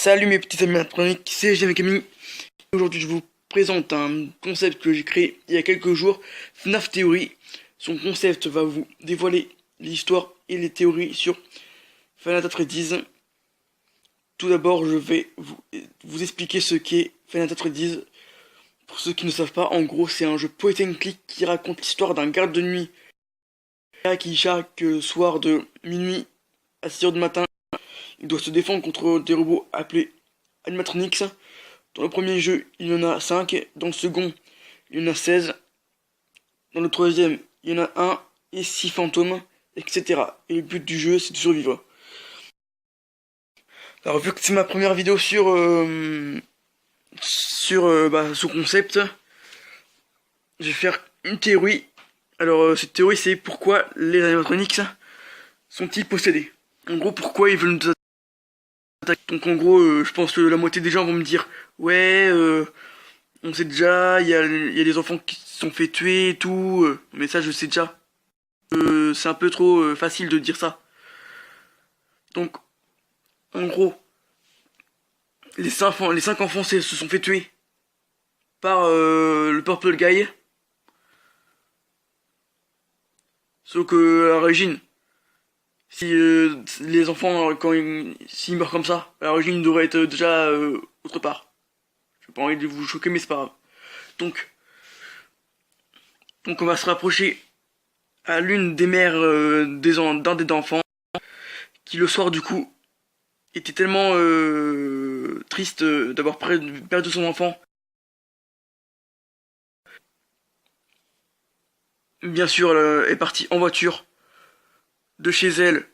Salut mes petits amis électroniques, c'est GM Camille. Aujourd'hui je vous présente un concept que j'ai créé il y a quelques jours, FNAF Theory. Son concept va vous dévoiler l'histoire et les théories sur Five Nights at Freddy's. Tout d'abord je vais vous expliquer ce qu'est Five Nights at Freddy's. Pour ceux qui ne savent pas, en gros c'est un jeu point and click qui raconte l'histoire d'un garde de nuit qui chaque soir de minuit à 6h du matin, il doit se défendre contre des robots appelés animatronics. Dans le premier jeu, il y en a 5. Dans le second, il y en a 16. Dans le troisième, il y en a 1 et 6 fantômes, etc. Et le but du jeu, c'est de survivre. Alors, vu que c'est ma première vidéo sur ce concept, je vais faire une théorie. Alors, cette théorie, c'est pourquoi les animatronics sont-ils possédés. En gros, pourquoi ils veulent nous attaquer. Donc en gros, je pense que la moitié des gens vont me dire ouais, on sait déjà, il y a des enfants qui se sont fait tuer et tout, mais ça je sais déjà. C'est un peu trop facile de dire ça. Donc en gros, les 5 enfants se sont fait tuer par le Purple Guy. Sauf que à l'origine, si les enfants, s'ils meurent comme ça, à l'origine ils devraient être déjà autre part. J'ai pas envie de vous choquer, mais c'est pas grave. Donc on va se rapprocher à l'une des mères d'un des enfants, qui le soir du coup était tellement triste d'avoir perdu son enfant. Bien sûr, elle est partie en voiture de chez elle.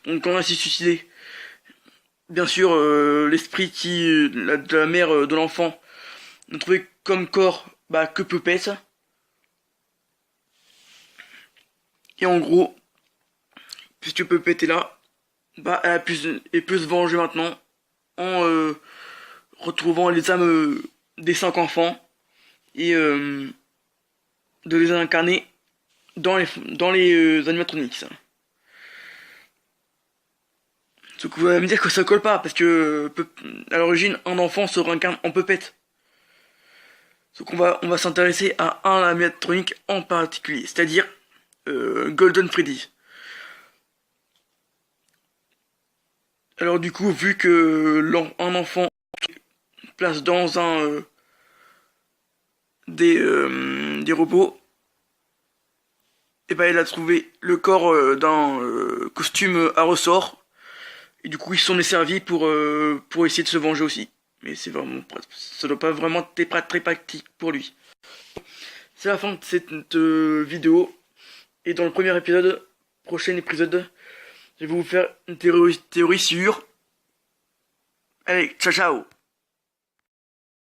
Donc quand elle s'est suicidée, bien sûr, l'esprit de la mère de l'enfant n'a trouvé comme corps que Puppet. Et en gros, puisque Puppet est là, elle peut se venger maintenant en retrouvant les âmes des 5 enfants et de les incarner dans les animatronics. Donc vous allez me dire que ça colle pas, parce que à l'origine, un enfant se réincarne en Puppet. Donc on va s'intéresser à un animatronique en particulier, c'est-à-dire Golden Freddy. Alors du coup, vu que un enfant place dans un des robots, et il a trouvé le corps d'un costume à ressort. Et du coup, ils se sont desservis pour essayer de se venger aussi. Mais ça doit pas vraiment être très pratique pour lui. C'est la fin de cette vidéo. Et dans le prochain épisode, je vais vous faire une théorie sur. Allez, ciao ciao!